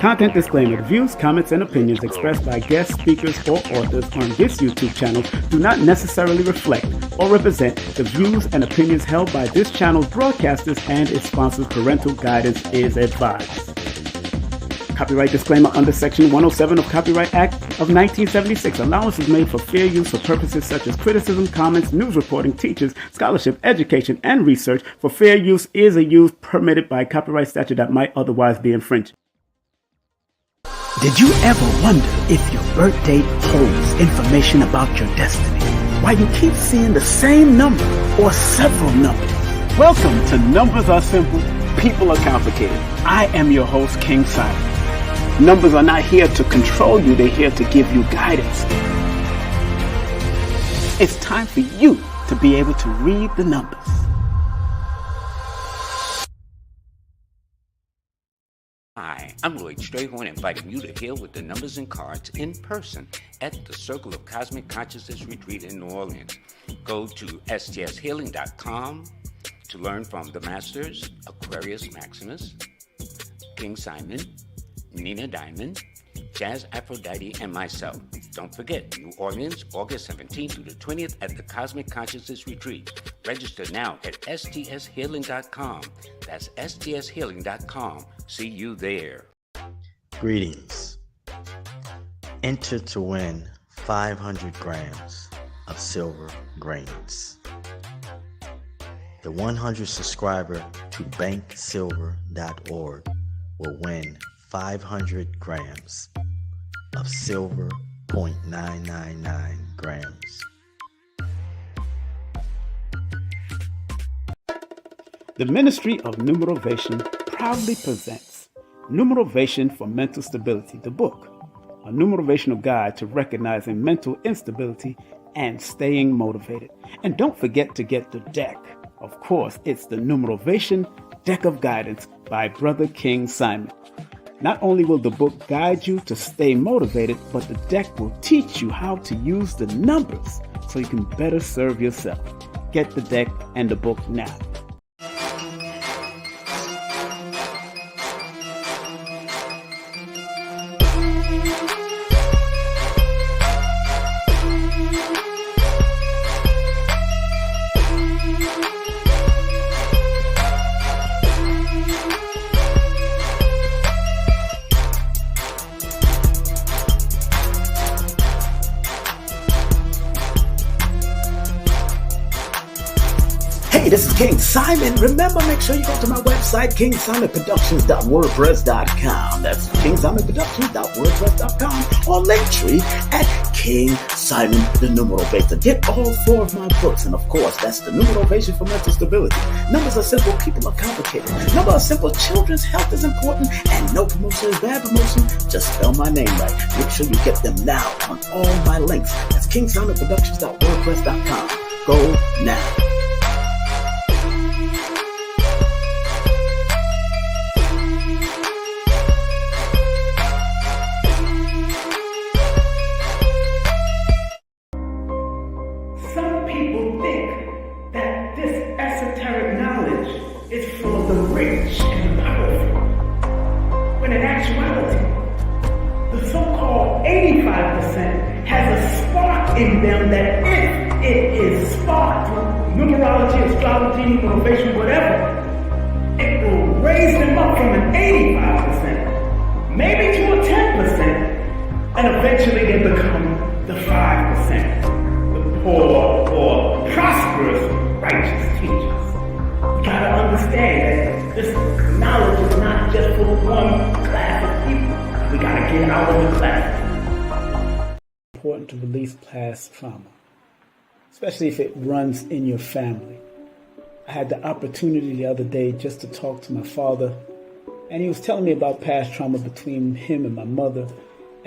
Content disclaimer. The views, comments, and opinions expressed by guest speakers or authors on this YouTube channel do not necessarily reflect or represent the views and opinions held by this channel's broadcasters and its sponsors. Parental guidance is advised. Copyright disclaimer under Section 107 of Copyright Act of 1976. Allowance is made for fair use for purposes such as criticism, comments, news reporting, teachers, scholarship, education, and research. For fair use is a use permitted by copyright statute that might otherwise be infringed. Did you ever wonder if your birth date holds information about your destiny? Why you keep seeing the same number or several numbers? Welcome to Numbers Are Simple, People Are Complicated. I am your host, King Simon. Numbers are not here to control you, they're here to give you guidance. It's time for you to be able to read the numbers. Hi, I'm Lloyd Strayhorn, inviting you to heal with the numbers and cards in person at the Circle of Cosmic Consciousness Retreat in New Orleans. Go to stshealing.com to learn from the Masters, Aquarius Maximus, King Simon, Nina Diamond, Jazz Aphrodite, and myself. Don't forget, New Orleans, August 17th through the 20th at the Cosmic Consciousness Retreat. Register now at stshealing.com. That's stshealing.com. See you there. Greetings. Enter to win 500 grams of silver grains. The 100 subscriber to banksilver.org will win 500 grams of silver, 0.999 grams. The Ministry of Numerovation proudly presents Numerovation for Mental Stability, the book, a numerational guide to recognizing mental instability and staying motivated. And don't forget to get the deck. Of course, it's the Numerovation Deck of Guidance by Brother King Simon. Not only will the book guide you to stay motivated, but the deck will teach you how to use the numbers so you can better serve yourself. Get the deck and the book now. Hey, this is King Simon. Remember, make sure you go to my website, kingsimonproductions.wordpress.com. That's kingsimonproductions.wordpress.com or Linktree at King Simon the Numero Beta. Get all 4 of my books, and of course, that's the Numerovation for Mental Stability. Numbers are simple, people are complicated. Numbers are simple, children's health is important, and no promotion is bad promotion. Just spell my name right. Make sure you get them now on all my links. That's kingsimonproductions.wordpress.com. Go now. Some people think that this esoteric knowledge is for the rich and the powerful, when in actuality, the so-called 85% has a spark in them that if it is sparked through numerology, astrology, motivation, whatever, it will raise them up from an 85%, maybe to a 10%, and eventually they become the 5%. Or prosperous, righteous teachers. We gotta understand that this knowledge is not just for one class of people. We gotta get out of the class. Important to release past trauma, especially if it runs in your family. I had the opportunity the other day just to talk to my father, and he was telling me about past trauma between him and my mother.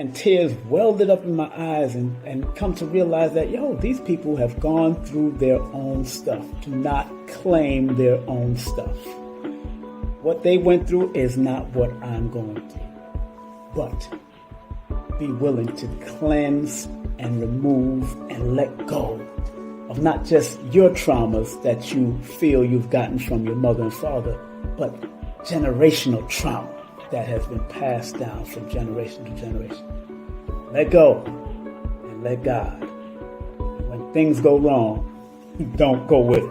And tears welded up in my eyes and come to realize that, these people have gone through their own stuff. Do not claim their own stuff. What they went through is not what I'm going through. But be willing to cleanse and remove and let go of not just your traumas that you feel you've gotten from your mother and father, but generational trauma that has been passed down from generation to generation. Let go and let God. When things go wrong, don't go with it.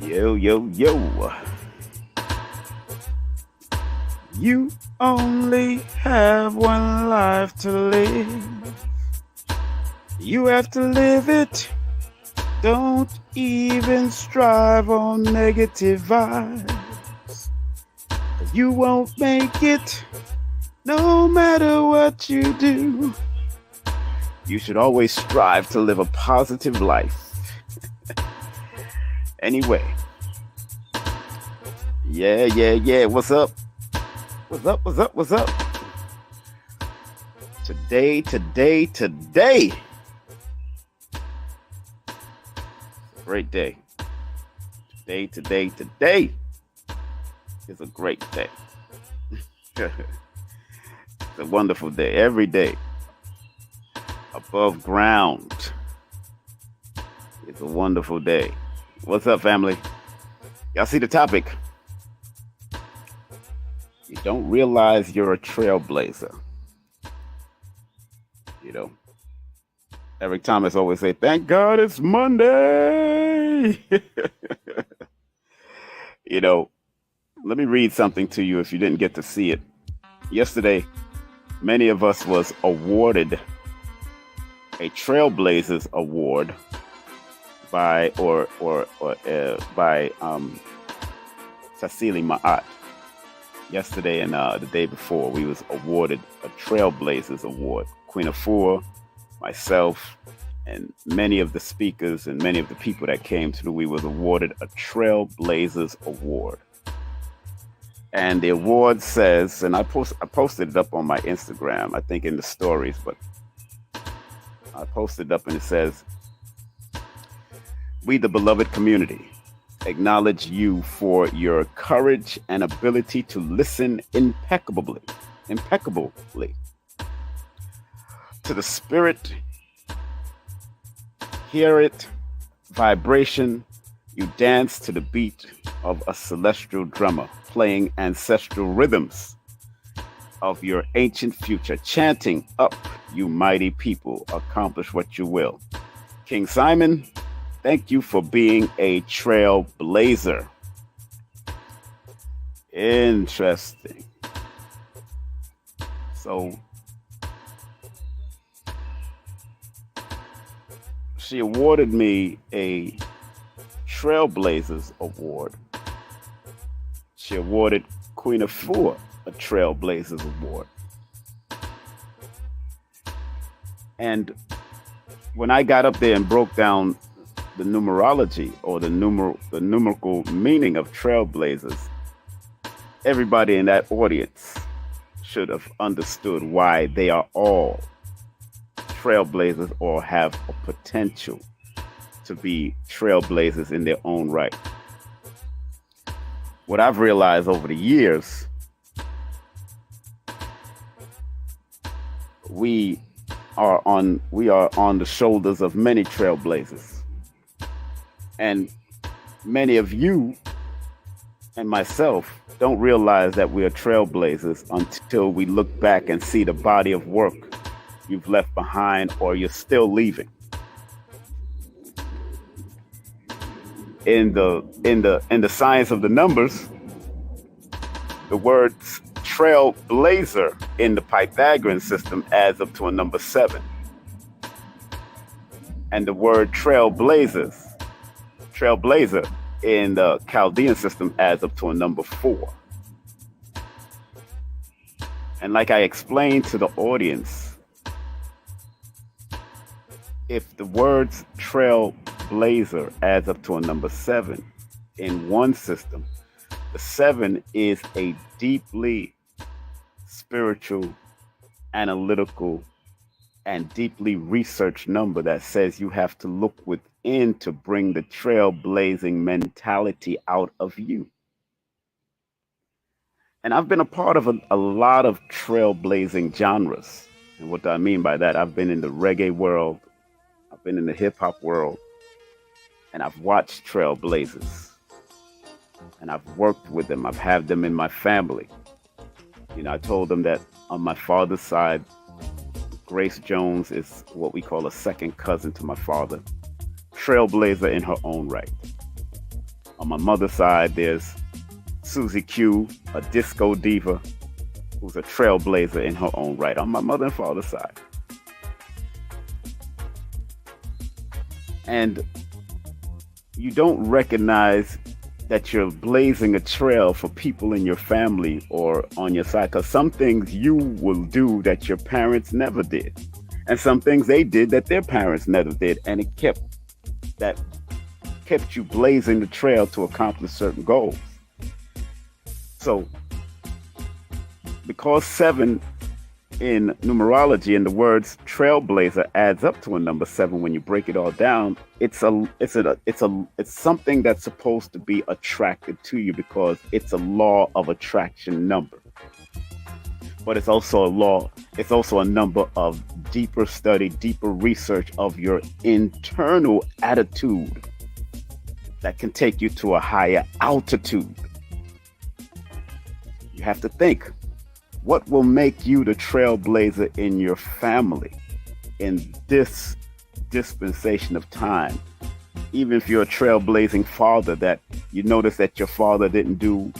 Yo, yo, yo. You only have one life to live. You have to live it. Don't even strive on negative vibes. 'Cause you won't make it no matter what you do. You should always strive to live a positive life. Anyway. Yeah. What's up? What's up? Today. Great day. Today is a great day. It's a wonderful day. Every day above ground is a wonderful day. What's up, family? Y'all see the topic? You don't realize you're a trailblazer. You know, Eric Thomas always say, "Thank God it's Monday." You know, let me read something to you if you didn't get to see it. Yesterday, many of us was awarded a Trailblazers Award by Cecily Ma'at. Yesterday and the day before, we was awarded a Trailblazers Award. Queen Afua, myself, and many of the speakers and many of the people that came through, we was awarded a Trailblazers Award. And the award says, and I posted it up on my Instagram, I think in the stories, but I posted it up and it says, "We, the beloved community, acknowledge you for your courage and ability to listen impeccably to the spirit, hear it, vibration. You dance to the beat of a celestial drummer, playing ancestral rhythms of your ancient future, chanting up, you mighty people, accomplish what you will. King Simon, thank you for being a trailblazer." Interesting. So she awarded me a Trailblazers Award. She awarded Queen Afua a Trailblazers Award. And when I got up there and broke down the numerology or the numerical meaning of trailblazers, everybody in that audience should have understood why they are all trailblazers or have a potential to be trailblazers in their own right. What I've realized over the years, we are on the shoulders of many trailblazers. And many of you and myself don't realize that we are trailblazers until we look back and see the body of work you've left behind or you're still leaving. In the science of the numbers, the word trailblazer in the Pythagorean system adds up to a number 7. And the word trailblazer in the Chaldean system adds up to a number 4. And like I explained to the audience, if the words trailblazer adds up to a number 7 in one system, the 7 is a deeply spiritual, analytical, and deeply researched number that says you have to look within to bring the trailblazing mentality out of you. And I've been a part of a lot of trailblazing genres. And what do I mean by that? I've been in the reggae world, I've been in the hip hop world, and I've watched trailblazers. And I've worked with them. I've had them in my family. You know, I told them that on my father's side, Grace Jones is what we call a second cousin to my father. Trailblazer in her own right. On my mother's side, there's Susie Q, a disco diva, who's a trailblazer in her own right. On my mother and father's side. And you don't recognize that you're blazing a trail for people in your family or on your side, because some things you will do that your parents never did, and some things they did that their parents never did, and it kept you blazing the trail to accomplish certain goals. So because 7 in numerology and the words trailblazer adds up to a number 7, when you break it all down, it's something that's supposed to be attracted to you because it's a law of attraction number. but it's also a law. It's also a number of deeper study, deeper research of your internal attitude that can take you to a higher altitude. You have to think, what will make you the trailblazer in your family in this dispensation of time? Even if you're a trailblazing father, that you notice that your father didn't do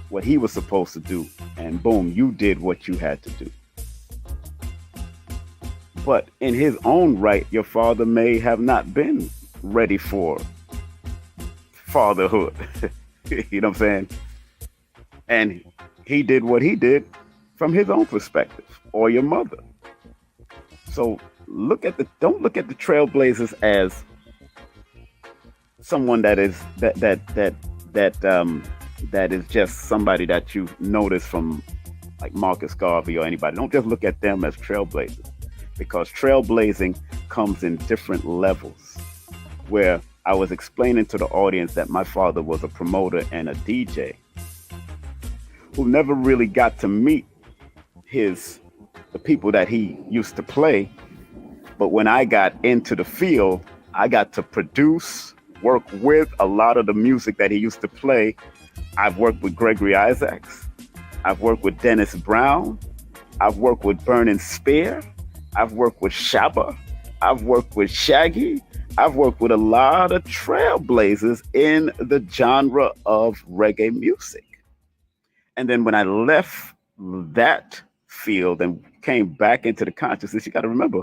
what he was supposed to do, and boom, you did what you had to do. But in his own right, your father may have not been ready for fatherhood. You know what I'm saying? And he did what he did from his own perspective, or your mother. So don't look at the trailblazers as someone that is just somebody that you've noticed from like Marcus Garvey or anybody. Don't just look at them as trailblazers, because trailblazing comes in different levels. Where I was explaining to the audience that my father was a promoter and a DJ who never really got to meet the people that he used to play. But when I got into the field, I got to produce, work with a lot of the music that he used to play. I've worked with Gregory Isaacs. I've worked with Dennis Brown. I've worked with Vernon Spear. I've worked with Shabba. I've worked with Shaggy. I've worked with a lot of trailblazers in the genre of reggae music. And then when I left that field and came back into the consciousness, you got to remember,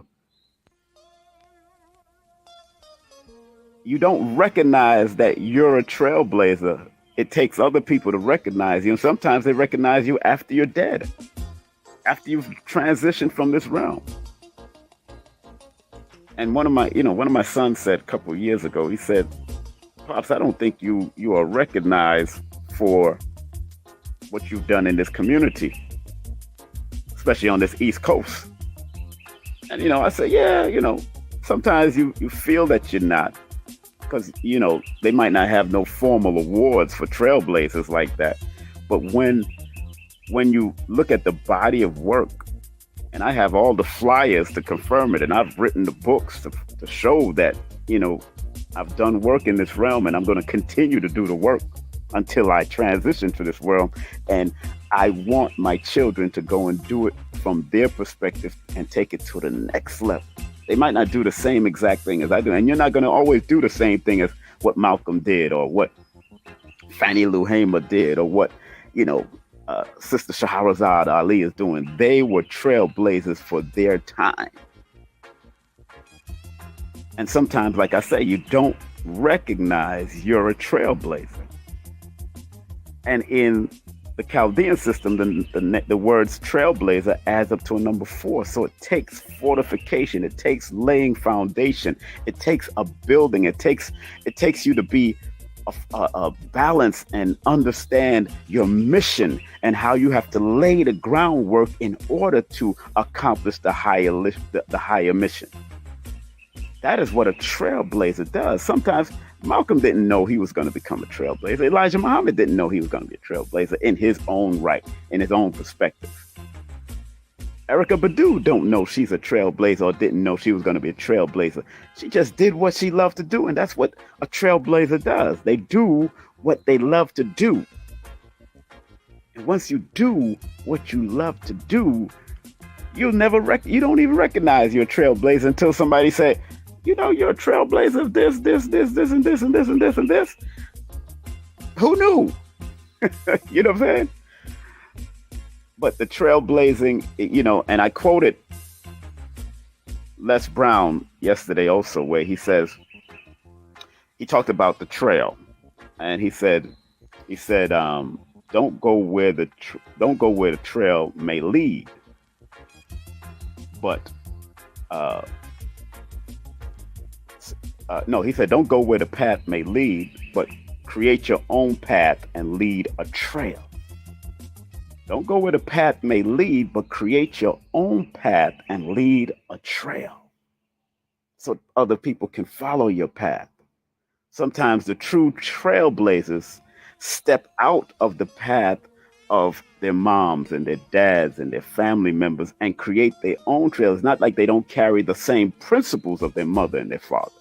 you don't recognize that you're a trailblazer. It takes other people to recognize you. And sometimes they recognize you after you're dead, after you've transitioned from this realm. And one of my sons said a couple of years ago, he said, "Pops, I don't think you are recognized for what you've done in this community, especially on this East Coast." And, I said, yeah, sometimes you feel that you're not, because, they might not have no formal awards for trailblazers like that. But when you look at the body of work, and I have all the flyers to confirm it, and I've written the books to show that, I've done work in this realm, and I'm going to continue to do the work until I transition to this world. And I want my children to go and do it from their perspective and take it to the next level. They might not do the same exact thing as I do. And you're not going to always do the same thing as what Malcolm did, or what Fannie Lou Hamer did, or what, Sister Shahrazad Ali is doing. They were trailblazers for their time. And sometimes, like I say, you don't recognize you're a trailblazer. And in the Chaldean system, the words trailblazer adds up to a number 4. So it takes fortification. It takes laying foundation. It takes a building. It takes you to be a balance and understand your mission and how you have to lay the groundwork in order to accomplish the higher mission. That is what a trailblazer does. Sometimes Malcolm didn't know he was going to become a trailblazer. Elijah Muhammad didn't know he was going to be a trailblazer in his own right, in his own perspective. Erykah Badu don't know she's a trailblazer, or didn't know she was going to be a trailblazer. She just did what she loved to do, and that's what a trailblazer does. They do what they love to do. And once you do what you love to do, you don't even recognize you're a trailblazer until somebody say, you're a trailblazer of this, and this, and this, and this, and this. Who knew? You know what I'm saying? But the trailblazing, and I quoted Les Brown yesterday also, where he talked about the trail, and he said, don't go where the trail may lead, but no, he said, don't go where the path may lead, but create your own path and lead a trail. Don't go where the path may lead, but create your own path and lead a trail so other people can follow your path. Sometimes the true trailblazers step out of the path of their moms and their dads and their family members and create their own trails. It's not like they don't carry the same principles of their mother and their father.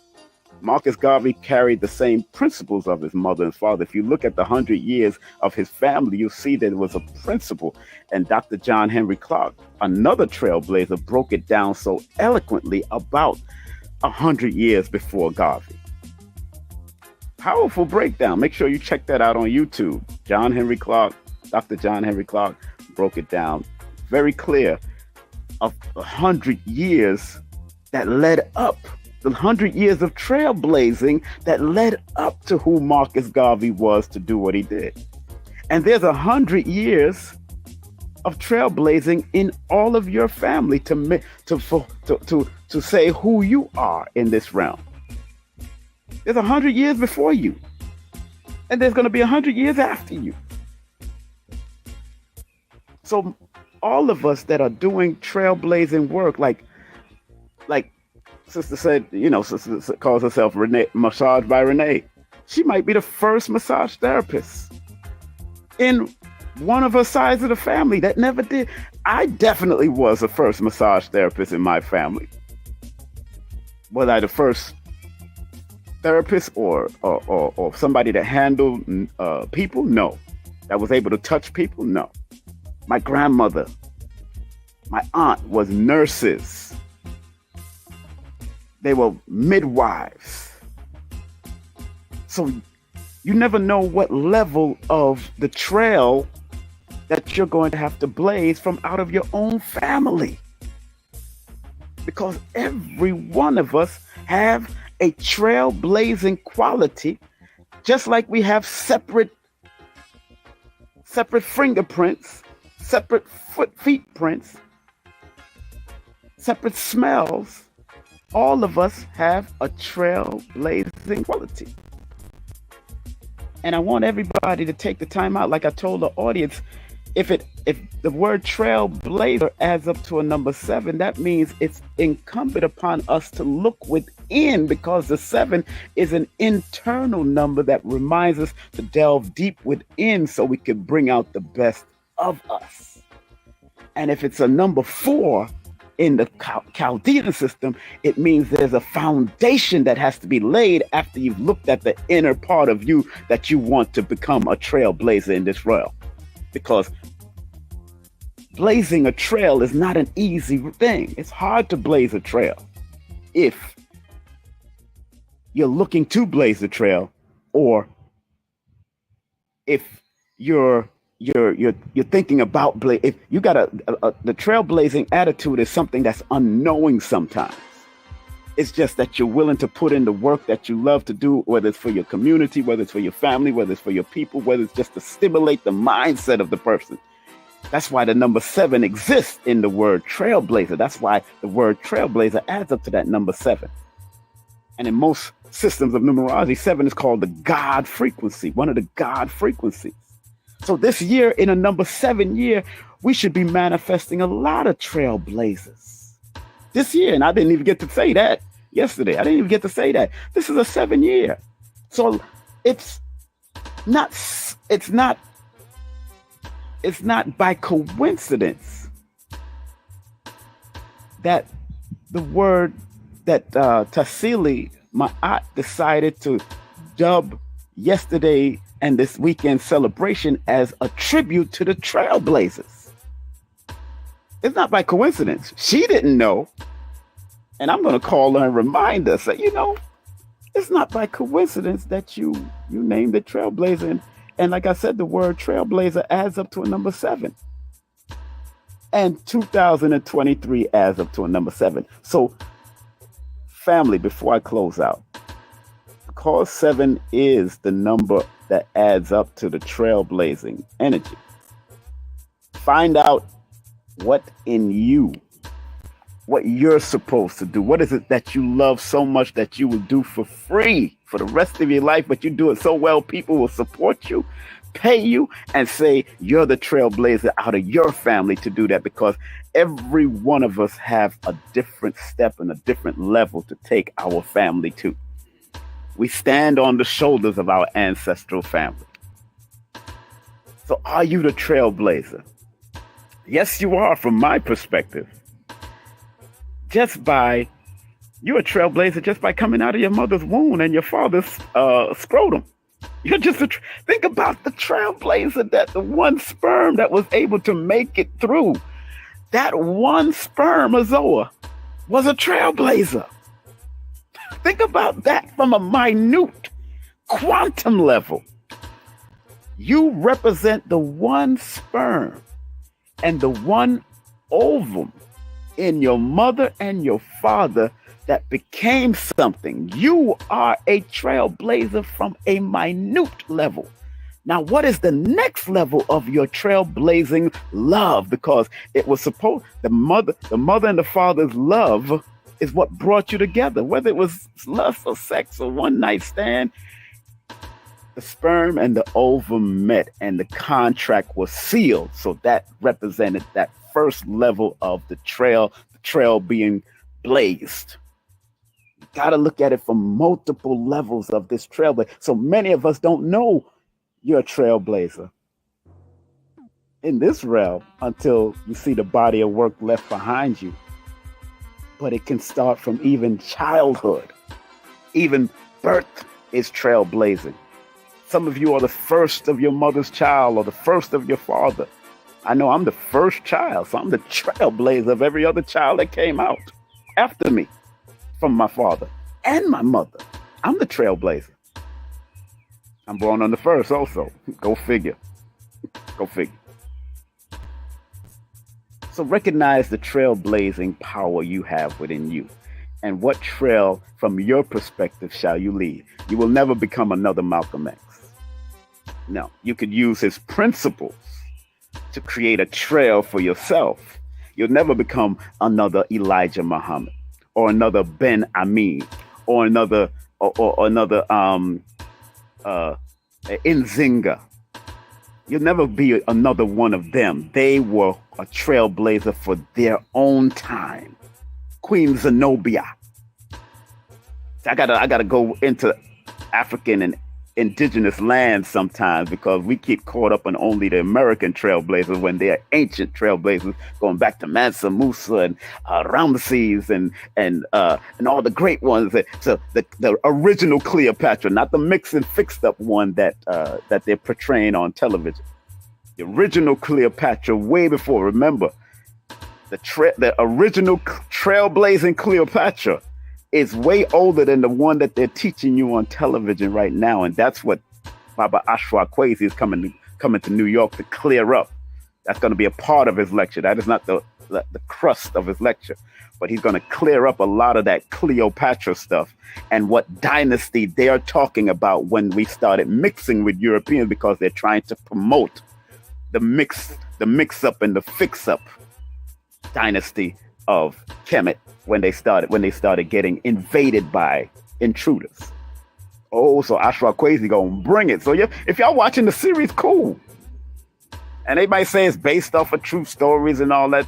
Marcus Garvey carried the same principles of his mother and father. If you look at the 100 years of his family, you'll see that it was a principle. And Dr. John Henry Clark, another trailblazer, broke it down so eloquently about 100 years before Garvey. Powerful breakdown. Make sure you check that out on YouTube. John Henry Clark, Dr. John Henry Clark broke it down very clear of 100 years that led up, the 100 years of trailblazing that led up to who Marcus Garvey was to do what he did. And there's 100 years of trailblazing in all of your family to say who you are in this realm. There's 100 years before you, and there's going to be 100 years after you. So all of us that are doing trailblazing work, like Sister said, Sister calls herself Renee, Massage by Renee. She might be the first massage therapist in one of her sides of the family that never did. I definitely was the first massage therapist in my family. Was I the first therapist or somebody that handled people? No. That was able to touch people? No. My grandmother, my aunt was nurses. They were midwives. So you never know what level of the trail that you're going to have to blaze from out of your own family. Because every one of us have a trailblazing quality, just like we have separate fingerprints, separate feet prints, separate smells. All of us have a trailblazing quality. And I want everybody to take the time out, like I told the audience, if the word trailblazer adds up to a number 7, that means it's incumbent upon us to look within, because the 7 is an internal number that reminds us to delve deep within so we can bring out the best of us. And if it's a number 4 in the Chaldean system, it means there's a foundation that has to be laid after you've looked at the inner part of you that you want to become a trailblazer in this realm. Because blazing a trail is not an easy thing. It's hard to blaze a trail if you're looking to blaze a trail, or if you're thinking about if you got the trailblazing attitude is something that's unknowing sometimes. It's just that you're willing to put in the work that you love to do, whether it's for your community, whether it's for your family, whether it's for your people, whether it's just to stimulate the mindset of the person. That's why the number 7 exists in the word trailblazer. That's why the word trailblazer adds up to that number 7. And in most systems of numerology, 7 is called the God frequency, one of the God frequencies. So this year, in a number 7 year, we should be manifesting a lot of trailblazers this year. And I didn't even get to say that yesterday. I didn't even get to say that. This is a 7 year. So it's not by coincidence that the word that Tassili Ma'at decided to dub yesterday and this weekend celebration as a tribute to the trailblazers. It's not by coincidence. She didn't know. And I'm going to call her and remind us that, it's not by coincidence that you named it trailblazer. And like I said, the word trailblazer adds up to a number 7. And 2023 adds up to a number 7. So, family, before I close out, because 7 is the number that adds up to the trailblazing energy, find out what in you, what you're supposed to do. What is it that you love so much that you will do for free for the rest of your life, but you do it so well people will support you, pay you, and say you're the trailblazer out of your family to do that, because every one of us have a different step and a different level to take our family to. We stand on the shoulders of our ancestral family. So are you the trailblazer? Yes, you are, from my perspective. You're a trailblazer just by coming out of your mother's womb and your father's scrotum. You're just think about the trailblazer, that the one sperm that was able to make it through. That one spermatozoa was a trailblazer. Think about that from a minute quantum level. You represent the one sperm and the one ovum in your mother and your father that became something. You are a trailblazer from a minute level. Now, what is the next level of your trailblazing love? Because it was supposed, the mother and the father's love is what brought you together. Whether it was lust or sex or one night stand, the sperm and the ovum met and the contract was sealed. So that represented that first level of the trail being blazed. You got to look at it from multiple levels of this trailblazer. So many of us don't know you're a trailblazer in this realm until you see the body of work left behind you. But it can start from even childhood. Even birth is trailblazing. Some of you are the first of your mother's child or the first of your father. I know I'm the first child, so I'm the trailblazer of every other child that came out after me from my father and my mother. I'm the trailblazer. I'm born on the first also. Go figure. Go figure. So recognize the trailblazing power you have within you. And what trail, from your perspective, shall you lead? You will never become another Malcolm X. No, you could use his principles to create a trail for yourself. You'll never become another Elijah Muhammad or another Ben Amin or another Nzinga. You'll never be another one of them. They were a trailblazer for their own time. Queen Zenobia. I gotta go into African and indigenous lands sometimes because we keep caught up on only the American trailblazers when they're ancient trailblazers going back to Mansa Musa and Ramesses and all the great ones. So the original Cleopatra, not the mixed and fixed up one that they're portraying on television. The original Cleopatra, way before. Remember, the original trailblazing Cleopatra is way older than the one that they're teaching you on television right now. And that's what Baba Ashra Kwesi is coming to New York to clear up. That's going to be a part of his lecture. That is not the crust of his lecture, but he's going to clear up a lot of that Cleopatra stuff and what dynasty they're talking about when we started mixing with Europeans, because they're trying to promote the mix up and the fix up dynasty of Kemet when they started getting invaded by intruders. Oh, so Ashra Kwesi gonna bring it. So if y'all watching the series, cool. And they might say it's based off of true stories and all that.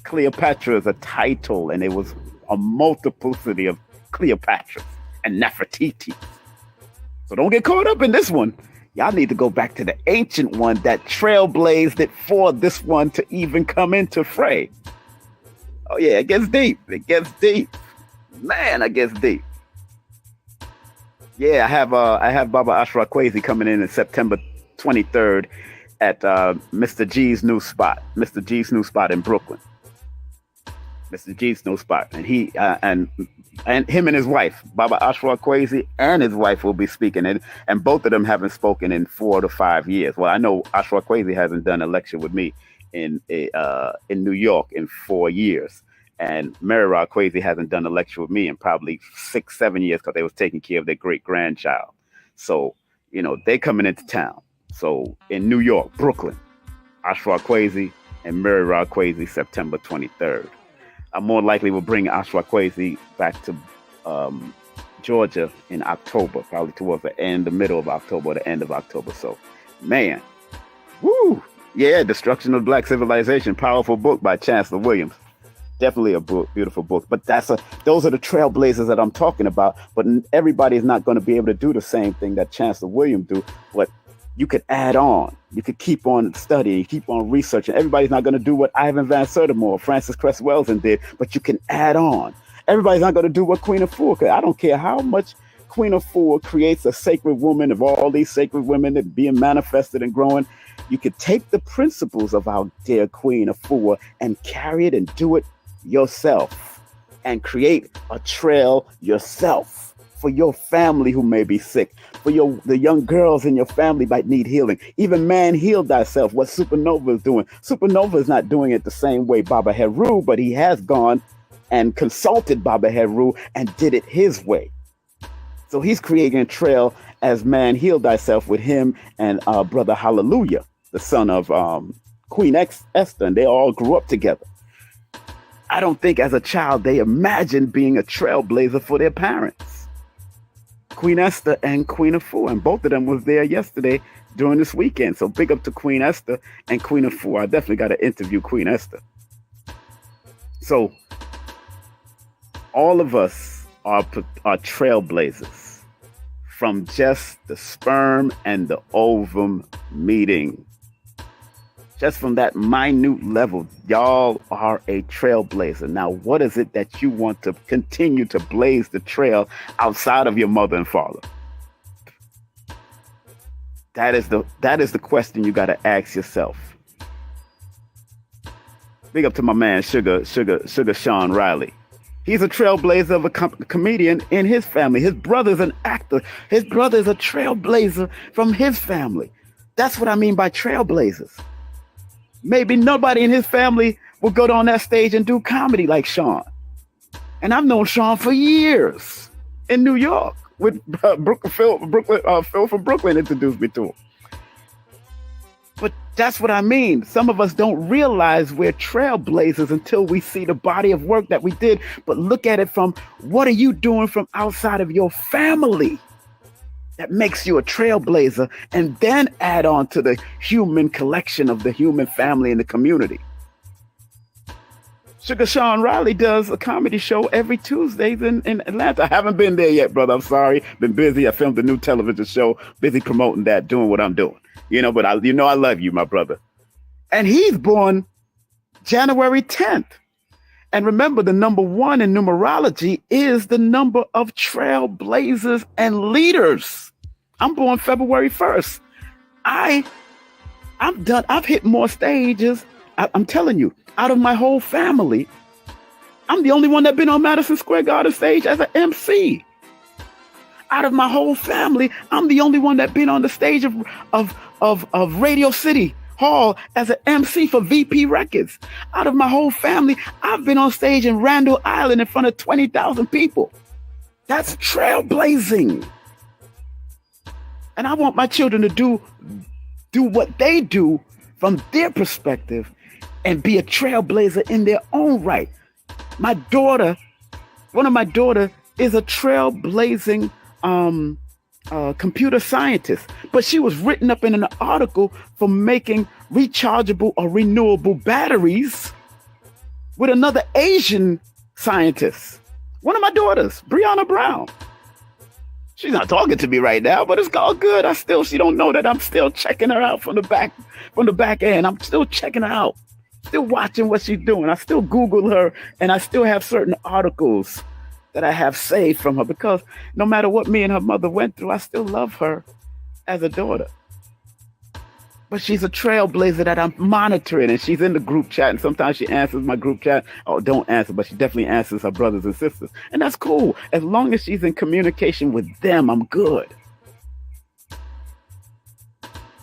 Cleopatra is a title, and it was a multiplicity of Cleopatras and Nefertiti. So don't get caught up in this one. Y'all need to go back to the ancient one that trailblazed it for this one to even come into fray. Oh yeah, it gets deep. It gets deep. Man, it gets deep. Yeah, I have Baba Ashra Kwesi coming in September 23rd at Mr. G's new spot. Mr. G's new spot in Brooklyn. Mr. G's new spot. And he and him and his wife, Baba Ashra Kwesi and his wife, will be speaking. And both of them haven't spoken in 4 to 5 years. Well, I know Ashra Kwesi hasn't done a lecture with me in New York in 4 years. And Mary Ra Kwesi hasn't done a lecture with me in probably 6-7 years because they was taking care of their great grandchild. So, they coming into town. So in New York, Brooklyn, Ashra Kwesi and Mary Ra Kwesi, September 23rd. I more likely will bring Ashra Kwesi back to Georgia in October, probably towards the middle of October, or the end of October. So, man, woo! Yeah, Destruction of Black Civilization, powerful book by Chancellor Williams. Definitely a book, beautiful book. But those are the trailblazers that I'm talking about. But everybody is not going to be able to do the same thing that Chancellor Williams do. But you could add on. You could keep on studying, keep on researching. Everybody's not going to do what Ivan Van Sertima or Francis Cress Welsing did, but you can add on. Everybody's not going to do what Queen Afua could. I don't care how much Queen Afua creates a sacred woman of all these sacred women that being manifested and growing. You could take the principles of our dear Queen Afua and carry it and do it yourself and create a trail yourself for your family who may be sick, for the young girls in your family might need healing. Even man, heal thyself, what Supernova is doing. Supernova is not doing it the same way Baba Heru, but he has gone and consulted Baba Heru and did it his way. So he's creating a trail as man, heal thyself with him and Brother Hallelujah, the son of Queen Esther, and they all grew up together. I don't think as a child they imagined being a trailblazer for their parents. Queen Esther and Queen Afua, and both of them was there yesterday during this weekend. So big up to Queen Esther and Queen Afua. I definitely got to interview Queen Esther. So all of us are trailblazers from just the sperm and the ovum meeting. Just from that minute level, y'all are a trailblazer. Now, what is it that you want to continue to blaze the trail outside of your mother and father? That is the question you got to ask yourself. Big up to my man, Sugar Sean Riley. He's a trailblazer of a comedian in his family. His brother's an actor. His brother's a trailblazer from his family. That's what I mean by trailblazers. Maybe nobody in his family will go on that stage and do comedy like Sean. And I've known Sean for years in New York with Phil from Brooklyn introduced me to him. But that's what I mean. Some of us don't realize we're trailblazers until we see the body of work that we did. But look at it from, what are you doing from outside of your family that makes you a trailblazer, and then add on to the human collection of the human family and the community. Sugar Sean Riley does a comedy show every Tuesday in Atlanta. I haven't been there yet, brother. I'm sorry. Been busy. I filmed a new television show, busy promoting that, doing what I'm doing. But I love you, my brother. And he's born January 10th. And remember, the number 1 in numerology is the number of trailblazers and leaders. I'm born February 1st. I'm done. I've hit more stages. I'm telling you, out of my whole family, I'm the only one that's been on Madison Square Garden stage as an MC. Out of my whole family, I'm the only one that's been on the stage of Radio City Hall as an MC for VP Records. Out of my whole family, I've been on stage in Randall Island in front of 20,000 people. That's trailblazing. And I want my children to do what they do from their perspective and be a trailblazer in their own right. One of my daughter is a trailblazing computer scientist, but she was written up in an article for making rechargeable or renewable batteries with another Asian scientist. One of my daughters, Brianna Brown. She's not talking to me right now, but it's all good. She don't know that I'm still checking her out from the back end. I'm still checking her out, still watching what she's doing. I still Google her, and I still have certain articles that I have saved from her, because no matter what me and her mother went through, I still love her as a daughter. But she's a trailblazer that I'm monitoring, and she's in the group chat, and sometimes she answers my group chat. Oh, don't answer, but she definitely answers her brothers and sisters. And that's cool. As long as she's in communication with them, I'm good.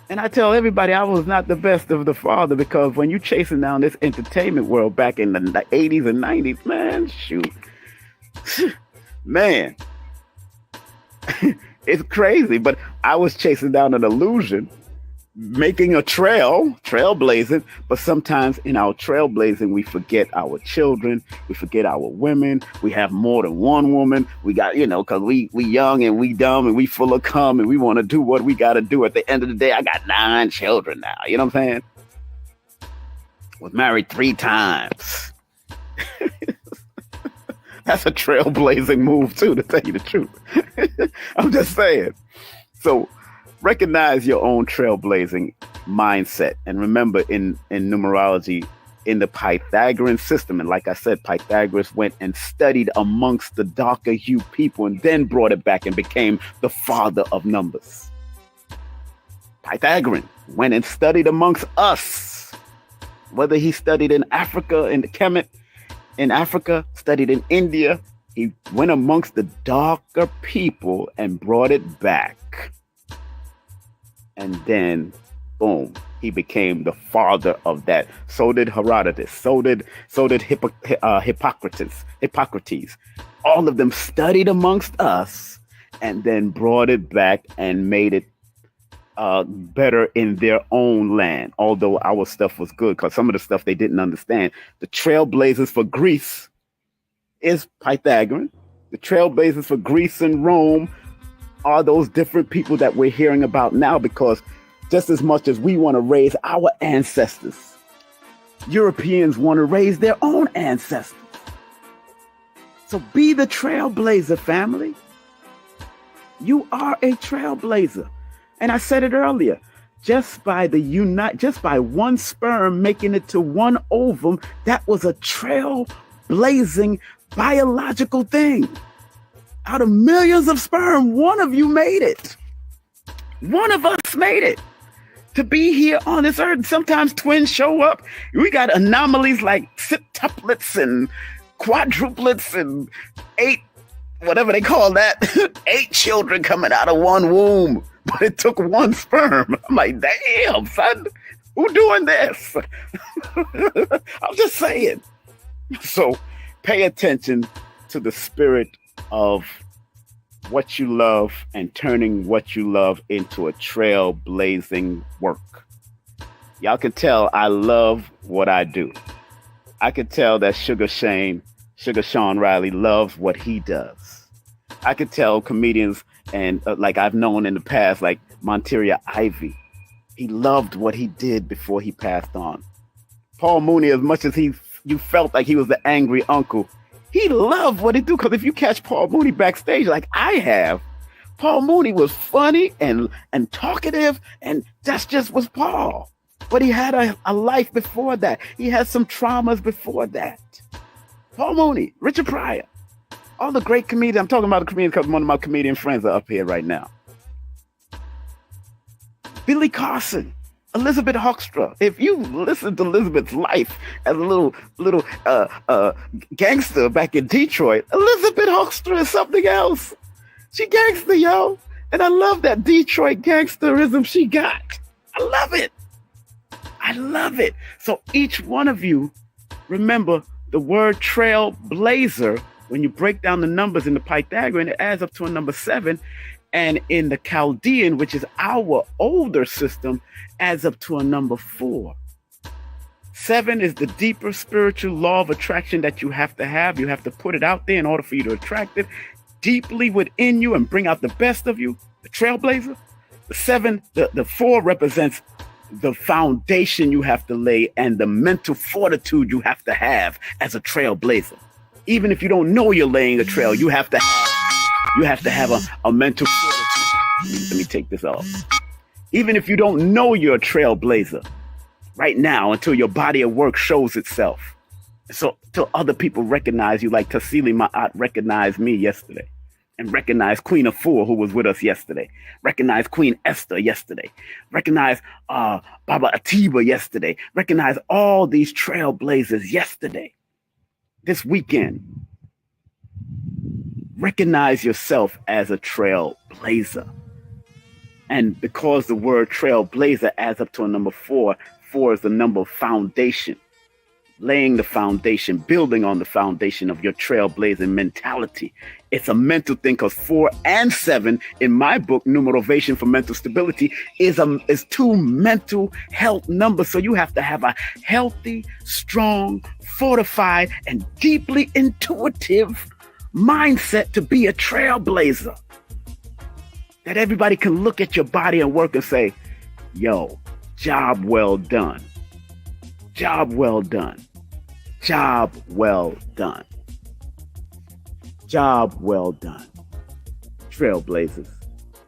And I tell everybody I was not the best of the father, because when you're chasing down this entertainment world back in the 80s and 90s, man, shoot. Man, it's crazy. But I was chasing down an illusion, making a trailblazing, but sometimes in our trailblazing, we forget our children, we forget our women, we have more than one woman, we got, because we young and we dumb and we full of cum and we want to do what we got to do. At the end of the day, I got 9 children now, you know what I'm saying? Was married 3 times. That's a trailblazing move too, to tell you the truth. I'm just saying. So Recognize your own trailblazing mindset. And remember, in numerology, in the Pythagorean system, and like I said, Pythagoras went and studied amongst the darker hue people and then brought it back and became the father of numbers. Pythagorean went and studied amongst us. Whether he studied in Africa, in the Kemet, in Africa, studied in India, he went amongst the darker people and brought it back. And then, boom, he became the father of that. So did Herodotus. So did Hippocrates. All of them studied amongst us and then brought it back and made it better in their own land. Although our stuff was good, because some of the stuff they didn't understand. The trailblazers for Greece is Pythagorean. The trailblazers for Greece and Rome are those different people that we're hearing about now, because just as much as we want to raise our ancestors, Europeans want to raise their own ancestors. So be the trailblazer, family. You are a trailblazer. And I said it earlier, just by one sperm making it to one ovum, that was a trailblazing biological thing. Out of millions of sperm, one of you made it. One of us made it to be here on this earth. Sometimes twins show up. We got anomalies like septuplets and quadruplets and 8, whatever they call that, 8 children coming out of one womb. But it took one sperm. I'm like, damn, son, who doing this? I'm just saying. So pay attention to the spirit of what you love and turning what you love into a trailblazing work. Y'all can tell I love what I do. I can tell that Sugar Sean Riley loves what he does. I could tell comedians and like I've known in the past, like Monteria Ivy, he loved what he did before he passed on. Paul Mooney, as much as you felt like he was the angry uncle, he loved what he do. Because if you catch Paul Mooney backstage, like I have, Paul Mooney was funny and talkative, and that's just was Paul. But he had a life before that. He had some traumas before that. Paul Mooney, Richard Pryor, all the great comedians. I'm talking about the comedians because one of my comedian friends are up here right now. Billy Carson, Elizabeth Hoekstra. If you listen to Elizabeth's life as a little gangster back in Detroit, Elizabeth Hoekstra is something else. She gangster, yo. And I love that Detroit gangsterism she got. I love it. I love it. So each one of you, remember the word trailblazer. When you break down the numbers in the Pythagorean, it adds up to a number 7. And in the Chaldean, which is our older system, adds up to a number 4. 7 is the deeper spiritual law of attraction that you have to have. You have to put it out there in order for you to attract it deeply within you and bring out the best of you, the trailblazer. The 7, the 4 represents the foundation you have to lay and the mental fortitude you have to have as a trailblazer. Even if you don't know you're laying a trail, you have to have a mental fortitude. Let me take this off. Even if you don't know you're a trailblazer right now, until your body of work shows itself. So till other people recognize you, like Tassili Ma'at recognized me yesterday, and recognized Queen Afua, who was with us yesterday, recognized Queen Esther yesterday, recognized Baba Atiba yesterday, recognized all these trailblazers yesterday. This weekend, recognize yourself as a trailblazer. And because the word trailblazer adds up to a number 4, 4 is the number of foundation, laying the foundation, building on the foundation of your trailblazing mentality. It's a mental thing, because 4 and 7 in my book, Numerovation for Mental Stability, is 2 mental health numbers. So you have to have a healthy, strong, fortified, and deeply intuitive mindset to be a trailblazer. That everybody can look at your body and work and say, yo, job well done. Job well done. Job well done. Job well done. Trailblazers,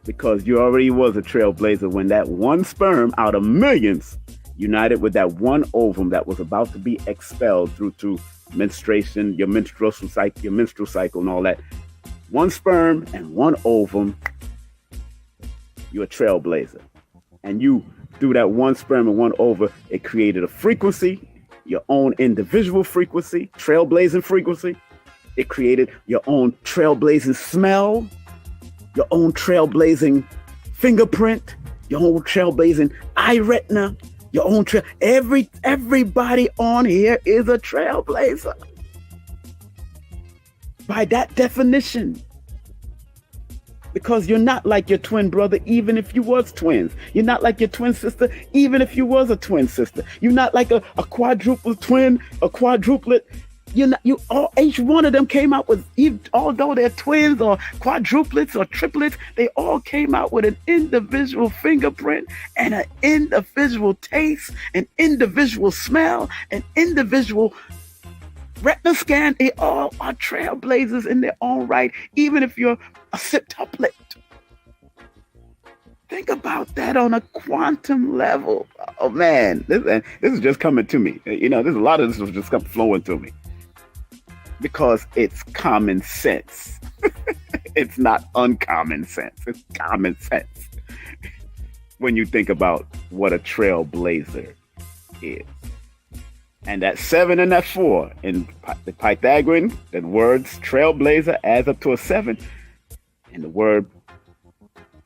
because you already was a trailblazer when that one sperm out of millions united with that one ovum that was about to be expelled through menstruation, your menstrual cycle and all that. One sperm and one ovum, you're a trailblazer. And you, through that one sperm and one ovum, it created a frequency, your own individual frequency, trailblazing frequency. It created your own trailblazing smell, your own trailblazing fingerprint, your own trailblazing eye retina, your own trail. Everybody on here is a trailblazer. By that definition. Because you're not like your twin brother, even if you was twins. You're not like your twin sister, even if you was a twin sister. You're not like a quadruple twin, a quadruplet. Each one of them came out with, although they're twins or quadruplets or triplets, they all came out with an individual fingerprint and an individual taste, an individual smell, an individual retina scan. They all are trailblazers in their own right, even if you're a septuplet. Think about that on a quantum level. Oh man, this is just coming to me. There's a lot of this was just flowing to me. Because it's common sense. It's not uncommon sense. It's common sense. When you think about what a trailblazer is. And that 7 and that 4 in the Pythagorean, the words trailblazer adds up to a 7. And the word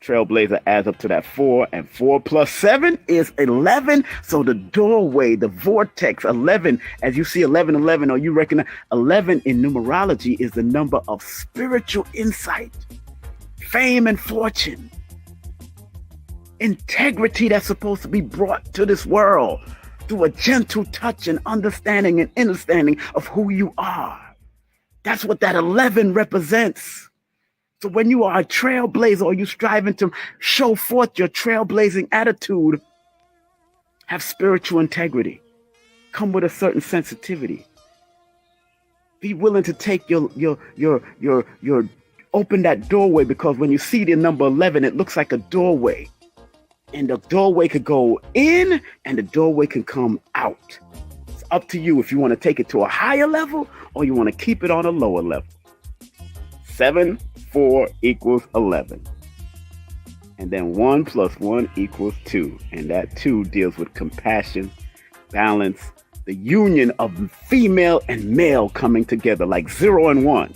trailblazer adds up to that 4, and 4 plus 7 is 11. So the doorway, the vortex, 11, as you see 11, or you recognize 11 in numerology is the number of spiritual insight, fame and fortune, integrity that's supposed to be brought to this world through a gentle touch and understanding and understanding of who you are. That's what that 11 represents. So when you are a trailblazer or you striving to show forth your trailblazing attitude, have spiritual integrity, come with a certain sensitivity. Be willing to take your open that doorway, because when you see the number 11, it looks like a doorway. And the doorway could go in and the doorway can come out. It's up to you if you want to take it to a higher level or you want to keep it on a lower level. 7, 4 equals 11. And then 1 plus 1 equals 2. And that 2 deals with compassion, balance, the union of female and male coming together, like 0 and 1.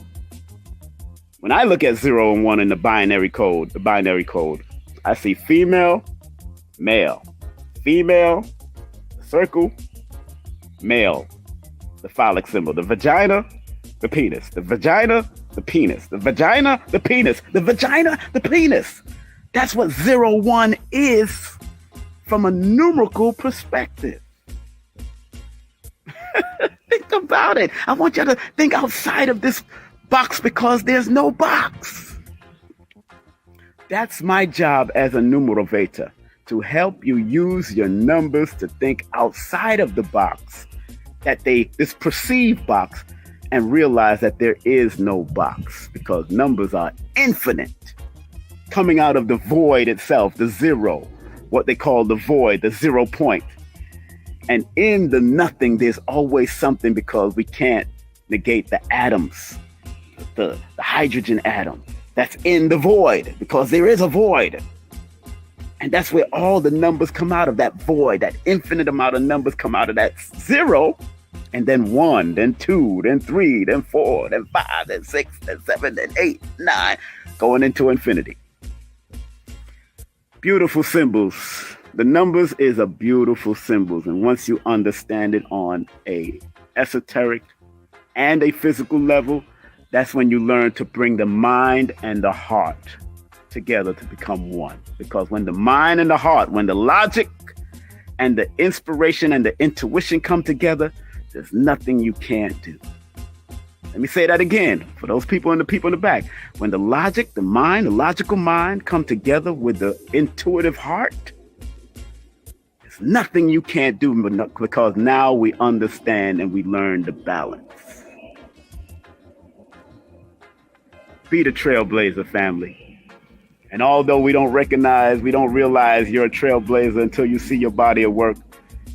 When I look at 0 and 1 in the binary code, I see female, male, female, circle, male, the phallic symbol, the vagina, the penis, the vagina, the penis, the vagina, the penis, the vagina, the penis. That's what 0-1 is from a numerical perspective. Think about it. I want you to think outside of this box, because there's no box. That's my job as a numerator, to help you use your numbers to think outside of the box, this perceived box, and realize that there is no box, because numbers are infinite, coming out of the void itself, the zero, what they call the void, the 0 point. And in the nothing, there's always something, because we can't negate the atoms, the hydrogen atom that's in the void, because there is a void. And that's where all the numbers come out of, that void. That infinite amount of numbers come out of that 0, and then 1, then 2, then 3, then 4, then 5, then 6, then 7, then 8, 9, going into infinity. Beautiful symbols. The numbers is a beautiful symbols. And once you understand it on a esoteric and a physical level, that's when you learn to bring the mind and the heart together to become one. Because when the mind and the heart, when the logic and the inspiration and the intuition come together, there's nothing you can't do. Let me say that again for those people and the people in the back. When the logic, the mind, the logical mind come together with the intuitive heart, there's nothing you can't do, because now we understand and we learn the balance. Be the trailblazer, family. And although we don't realize you're a trailblazer until you see your body of work,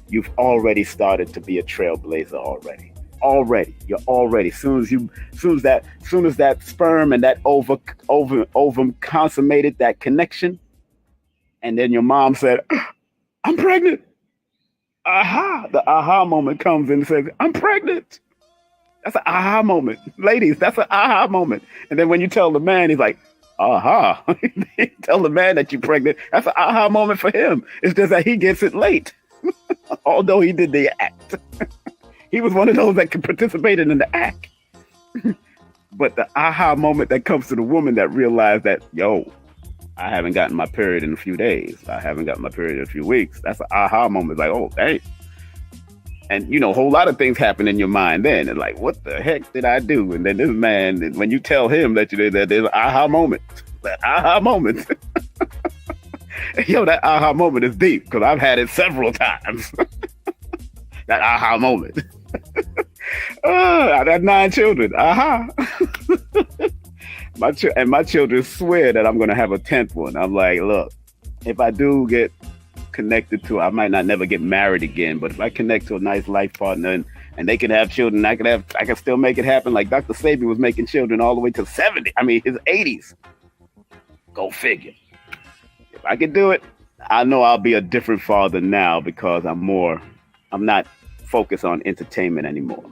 you've already started to be a trailblazer already. You're already. Soon as that sperm and that ovum consummated that connection, and then your mom said, "I'm pregnant." The aha moment comes and says, "I'm pregnant." That's an aha moment. Ladies, that's an aha moment. And then when you tell the man, he's like, aha. Tell the man that you're pregnant. That's an aha moment for him. It's just that he gets it late. Although he did the act. He was one of those that could participate in the act. But the aha moment that comes to the woman that realized that, yo, I haven't gotten my period in a few days. I haven't gotten my period in a few weeks. That's an aha moment. Like, oh, dang. And, you know, a whole lot of things happen in your mind then. And like, what the heck did I do? And then this man, when you tell him that you did that, there's an aha moment. That aha moment. Yo, that aha moment is deep because I've had it several times. That aha moment. I got 9 children. Aha. My children swear that I'm going to have a 10th one. I'm like, look, if I do get connected to, I might not never get married again, but if I connect to a nice life partner and they can have children, I can still make it happen. Like Dr. Sabi was making children all the way to 70. I mean, his 80s. Go figure. If I can do it, I know I'll be a different father now because I'm not focused on entertainment anymore.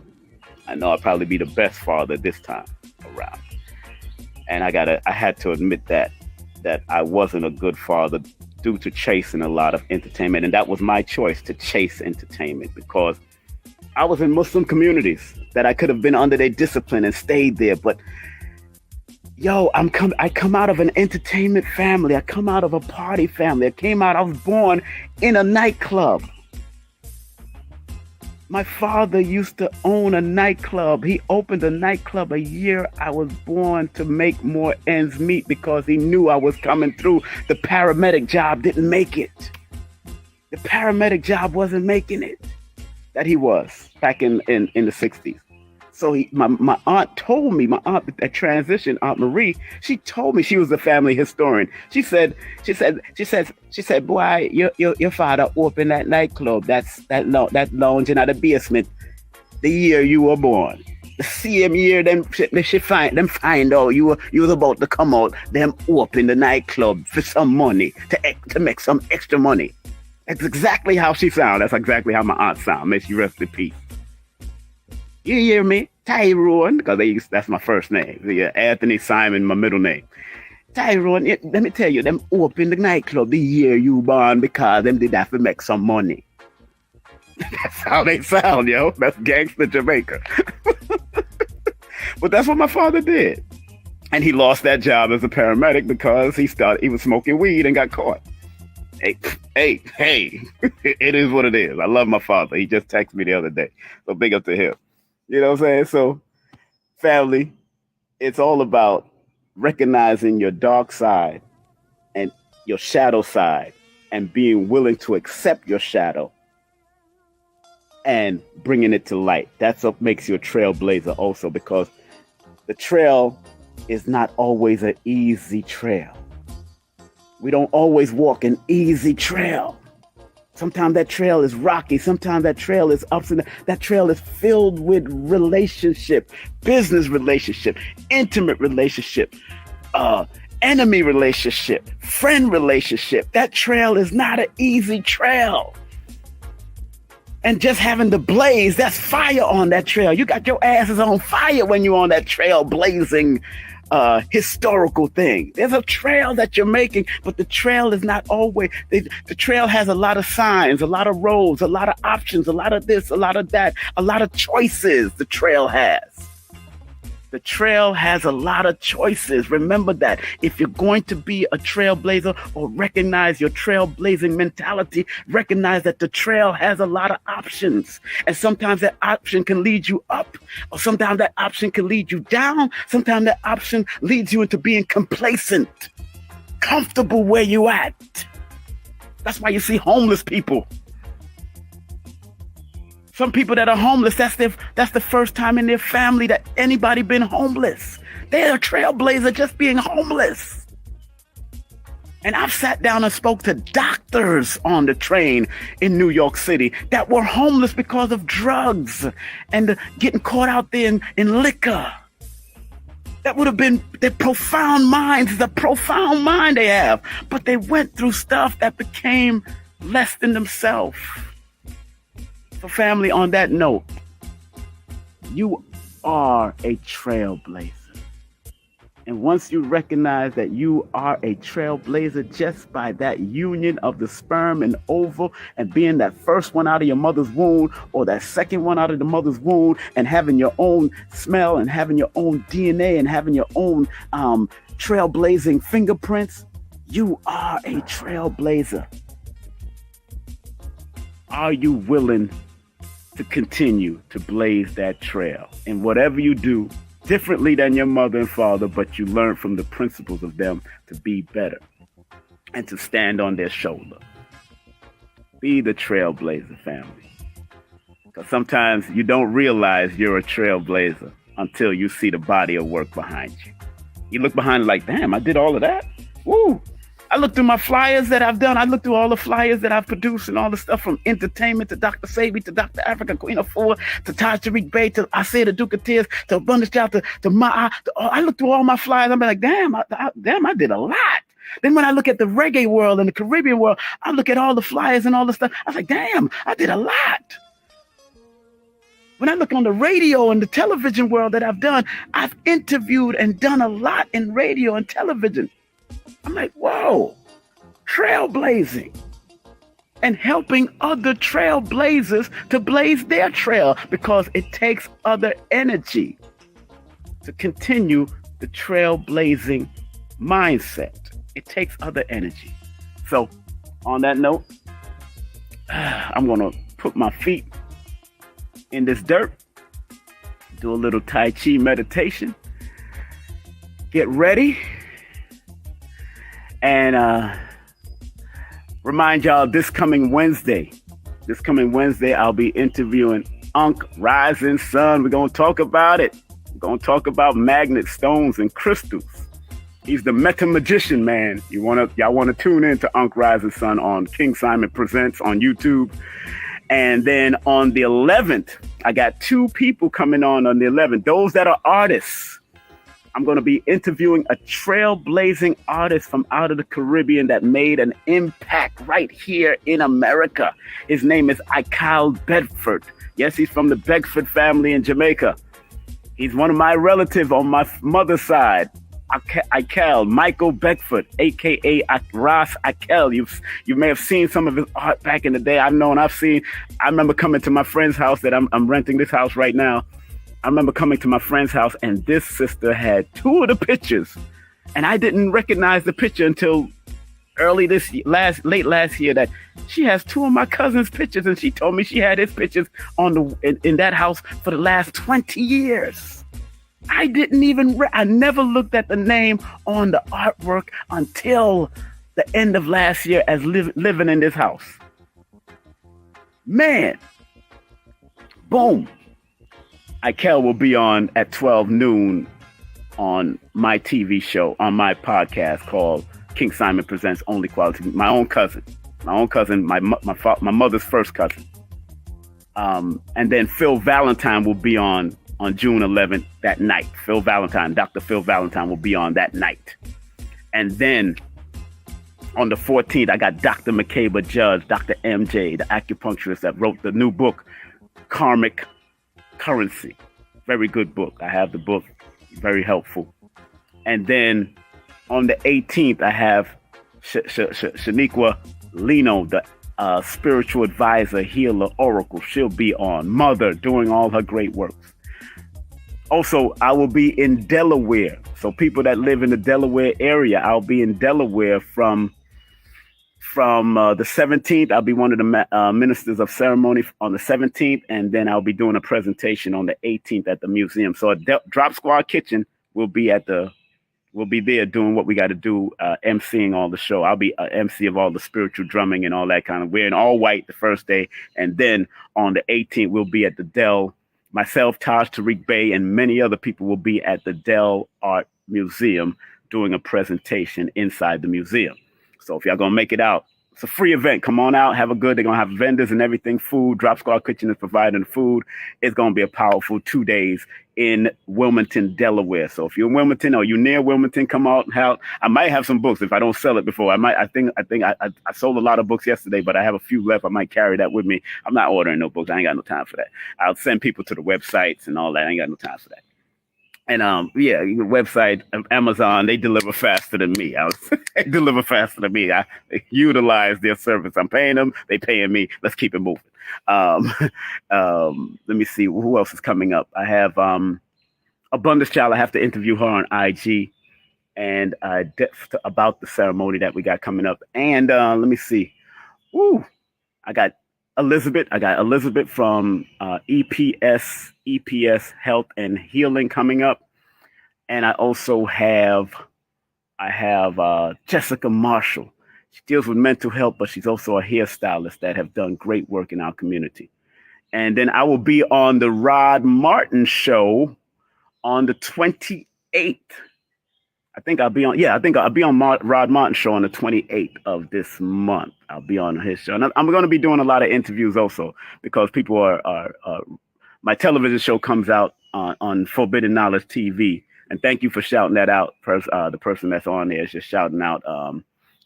I know I'll probably be the best father this time around. And I had to admit that I wasn't a good father due to chasing a lot of entertainment. And that was my choice, to chase entertainment, because I was in Muslim communities that I could have been under their discipline and stayed there. But yo, I come out of an entertainment family. I come out of a party family. I was born in a nightclub. My father used to own a nightclub. He opened a nightclub a year I was born to make more ends meet because he knew I was coming through. The paramedic job didn't make it. The paramedic job wasn't making it. That he was back in the 60s. So my aunt told me, my aunt that transitioned, Aunt Marie, she told me, she was a family historian. She said, boy, your father opened that nightclub, that lounge in the basement, the year you were born. The same year them find out you was about to come out, them open the nightclub for some money, to make some extra money. That's exactly how she sound. That's exactly how my aunt sound. May she rest in peace. You hear me? Tyrone, because that's my first name. Yeah, Anthony Simon, my middle name. Tyrone, let me tell you, them opened the nightclub the year you born because them did that to make some money. That's how they sound, yo. That's gangster Jamaica. But that's what my father did. And he lost that job as a paramedic because he was smoking weed and got caught. Hey, it is what it is. I love my father. He just texted me the other day. So big up to him. You know what I'm saying? So, family, it's all about recognizing your dark side and your shadow side and being willing to accept your shadow and bringing it to light. That's what makes you a trailblazer also, because the trail is not always an easy trail. We don't always walk an easy trail. Sometimes that trail is rocky. Sometimes that trail is ups and downs. That trail is filled with relationship, business relationship, intimate relationship, enemy relationship, friend relationship. That trail is not an easy trail. And just having the blaze, that's fire on that trail. You got your asses on fire when you're on that trail blazing historical thing. There's a trail that you're making, but the trail is not always, the trail has a lot of signs, a lot of roads, a lot of options, a lot of this, a lot of that, a lot of choices the trail has. The trail has a lot of choices. Remember that. If you're going to be a trailblazer or recognize your trailblazing mentality, recognize that the trail has a lot of options. And sometimes that option can lead you up, or sometimes that option can lead you down. Sometimes that option leads you into being complacent, comfortable where you at. That's why you see homeless people. Some people that are homeless, that's the first time in their family that anybody been homeless. They're a trailblazer just being homeless. And I've sat down and spoke to doctors on the train in New York City that were homeless because of drugs and getting caught out there in liquor. That would have been their profound minds, the profound mind they have. But they went through stuff that became less than themselves. So family, on that note, you are a trailblazer. And once you recognize that you are a trailblazer just by that union of the sperm and ovum and being that first one out of your mother's womb or that second one out of the mother's womb and having your own smell and having your own DNA and having your own trailblazing fingerprints, you are a trailblazer. Are you willing to continue to blaze that trail? And whatever you do, differently than your mother and father, but you learn from the principles of them to be better and to stand on their shoulder. Be the trailblazer, family. Because sometimes you don't realize you're a trailblazer until you see the body of work behind you. You look behind it like, damn, I did all of that? Woo! I looked through my flyers that I've done. I looked through all the flyers that I've produced and all the stuff from entertainment to Dr. Sabi to Dr. Africa, Queen of Four, to Taj Tariq Bey, to I Say the Duke of Tears, to Abundance Child, to Ma'a. I looked through all my flyers. I'm like, damn, I did a lot. Then when I look at the reggae world and the Caribbean world, I look at all the flyers and all the stuff. I was like, damn, I did a lot. When I look on the radio and the television world that I've done, I've interviewed and done a lot in radio and television. I'm like, whoa, trailblazing and helping other trailblazers to blaze their trail because it takes other energy to continue the trailblazing mindset. It takes other energy. So on that note, I'm going to put my feet in this dirt, do a little Tai Chi meditation, get ready, and remind y'all this coming Wednesday, I'll be interviewing Unc Rising Sun. We're going to talk about it. We're going to talk about magnet stones and crystals. He's the meta magician, man. Y'all want to tune in to Unc Rising Sun on King Simon Presents on YouTube. And then on the 11th, I got two people coming on the 11th. Those that are artists. I'm going to be interviewing a trailblazing artist from out of the Caribbean that made an impact right here in America. His name is Ikal Bedford. Yes, he's from the Bedford family in Jamaica. He's one of my relatives on my mother's side. Ikal, Michael Beckford, a.k.a. Ross Ikal. You may have seen some of his art back in the day. I remember coming to my friend's house that I'm renting this house right now. I remember coming to my friend's house and this sister had two of the pictures and I didn't recognize the picture until late last year that she has two of my cousin's pictures and she told me she had his pictures in that house for the last 20 years. I didn't even, I never looked at the name on the artwork until the end of last year as living in this house. Man, boom. Ikel will be on at 12 noon on my TV show, on my podcast called King Simon Presents Only Quality. My own cousin, my mother's first cousin. And then Phil Valentine will be on June 11th that night. Dr. Phil Valentine will be on that night. And then on the 14th, I got Dr. McCabe Judge, Dr. MJ, the acupuncturist that wrote the new book, Karmic Currency. Very good book. I have the book. Very helpful. And then on the 18th, I have Shaniqua Lino, the spiritual advisor, healer, oracle. She'll be on. Mother, doing all her great works. Also, I will be in Delaware. So people that live in the Delaware area, I'll be in Delaware from the 17th. I'll be one of the ministers of ceremony on the 17th, and then I'll be doing a presentation on the 18th at the museum. So Drop Squad Kitchen will be there doing what we got to do, emceeing all the show. I'll be MC of all the spiritual drumming and all that kind of. Wearing all white the first day, and then on the 18th we'll be at the Dell. Myself, Taj Tariq Bey, and many other people will be at the Dell Art Museum doing a presentation inside the museum. So if y'all gonna make it out, it's a free event. Come on out, have a good. They're gonna have vendors and everything. Food. Drop Squad Kitchen is providing food. It's gonna be a powerful 2 days in Wilmington, Delaware. So if you're in Wilmington or you're near Wilmington, come out and help. I might have some books if I don't sell it before. I think I sold a lot of books yesterday, but I have a few left. I might carry that with me. I'm not ordering no books. I ain't got no time for that. I'll send people to the websites and all that. I ain't got no time for that. And yeah, the website, Amazon, they deliver faster than me. They deliver faster than me. I utilize their service. I'm paying them. They paying me. Let's keep it moving. Let me see who else is coming up. I have Abundance Child. I have to interview her on IG and about the ceremony that we got coming up. And let me see. Woo, I got Elizabeth. I got Elizabeth from EPS Health and Healing coming up. And I also have Jessica Marshall. She deals with mental health, but she's also a hairstylist that have done great work in our community. And then I will be on the Rod Martin show on the 28th. I think I'll be on Rod Martin's show on the 28th of this month. I'll be on his show. And I'm going to be doing a lot of interviews also because people are my television show comes out on Forbidden Knowledge TV. And thank you for shouting that out. The person that's on there is just shouting out.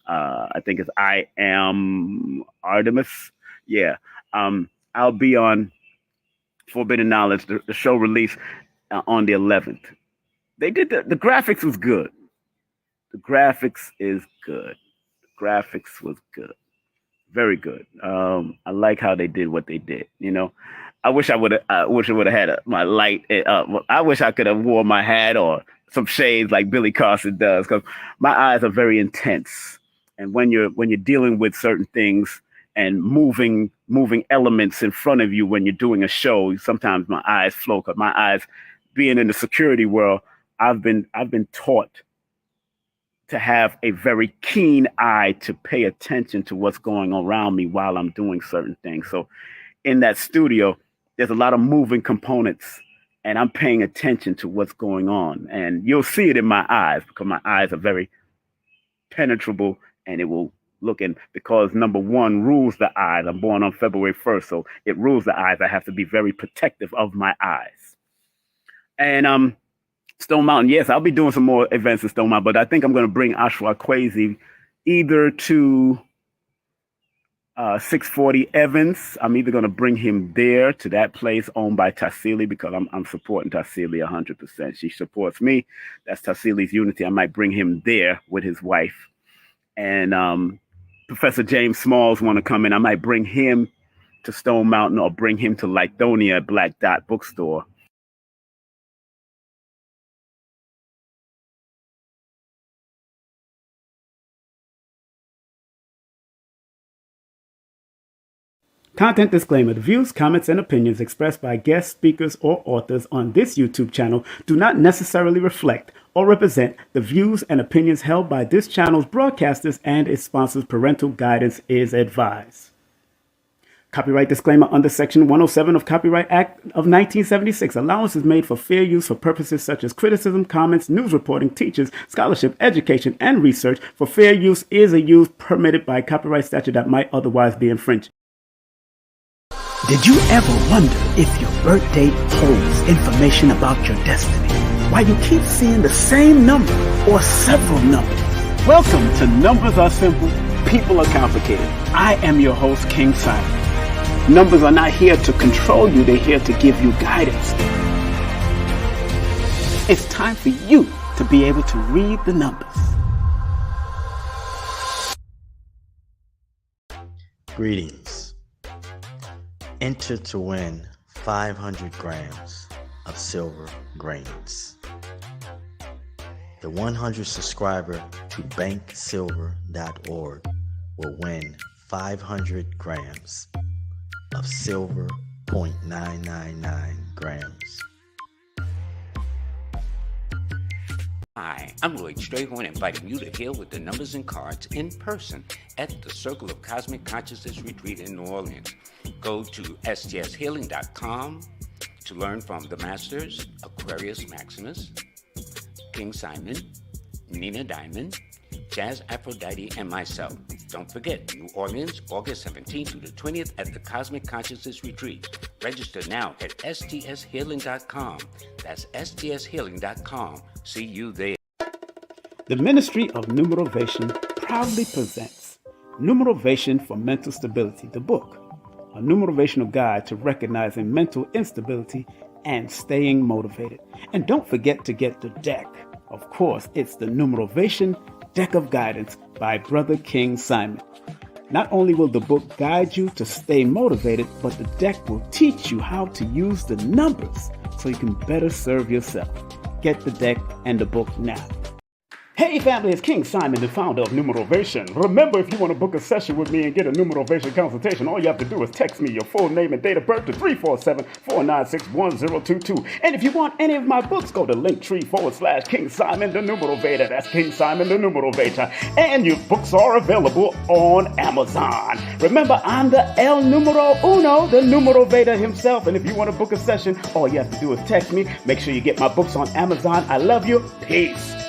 I think it's I Am Artemis. Yeah. I'll be on Forbidden Knowledge. The show released on the 11th. They did the graphics was good. The graphics is good. The graphics was good. Very good. I like how they did what they did. You know, I wish I would have had my light. I wish I could have wore my hat or some shades like Billy Carson does, because my eyes are very intense. And when you're dealing with certain things and moving elements in front of you when you're doing a show, sometimes my eyes flow. Because my eyes, being in the security world, I've been taught to have a very keen eye to pay attention to what's going on around me while I'm doing certain things. So in that studio, there's a lot of moving components and I'm paying attention to what's going on. And you'll see it in my eyes because my eyes are very penetrable and it will look in, because number one rules the eyes. I'm born on February 1st, so it rules the eyes. I have to be very protective of my eyes. And Stone Mountain, yes, I'll be doing some more events in Stone Mountain, but I think I'm going to bring Ashwa Kwesi either to 640 Evans. I'm either going to bring him there to that place owned by Tassili, because I'm supporting Tassili 100%. She supports me. That's Tassili's Unity. I might bring him there with his wife. And Professor James Smalls want to come in. I might bring him to Stone Mountain or bring him to Lithonia at Black Dot Bookstore. Content disclaimer. The views, comments, and opinions expressed by guest speakers or authors on this YouTube channel do not necessarily reflect or represent the views and opinions held by this channel's broadcasters and its sponsors. Parental guidance is advised. Copyright disclaimer under Section 107 of Copyright Act of 1976. Allowance is made for fair use for purposes such as criticism, comments, news reporting, teachers, scholarship, education, and research. For fair use is a use permitted by copyright statute that might otherwise be infringed. Did you ever wonder if your birth date holds information about your destiny? Why you keep seeing the same number or several numbers? Welcome to Numbers Are Simple, People Are Complicated. I am your host, King Simon. Numbers are not here to control you, they're here to give you guidance. It's time for you to be able to read the numbers. Greetings. Enter to win 500 grams of silver grains. The 100 subscriber to banksilver.org will win 500 grams of silver, 0.999 grams. Hi, I'm Lloyd Strayhorn, inviting you to heal with the numbers and cards in person at the Circle of Cosmic Consciousness Retreat in New Orleans. Go to stshealing.com to learn from the Masters, Aquarius Maximus, King Simon, Nina Diamond, Jazz Aphrodite, and myself. Don't forget, New Orleans, August 17th through the 20th at the Cosmic Consciousness Retreat. Register now at stshealing.com. That's stshealing.com. See you there. The Ministry of Numerovation proudly presents Numerovation for Mental Stability, the book, a numerovational guide to recognizing mental instability and staying motivated. And don't forget to get the deck. Of course, it's the Numerovation Deck of Guidance by Brother King Simon. Not only will the book guide you to stay motivated, but the deck will teach you how to use the numbers so you can better serve yourself. Get the deck and the book now. Hey family, it's King Simon, the founder of Numerovation. Remember, if you want to book a session with me and get a Numerovation consultation, all you have to do is text me your full name and date of birth to 347-496-1022. And if you want any of my books, go to linktree/King Simon the Numerovator. That's King Simon the Numerovator. And your books are available on Amazon. Remember, I'm the El Numero Uno, the Numerovator himself. And if you want to book a session, all you have to do is text me. Make sure you get my books on Amazon. I love you. Peace.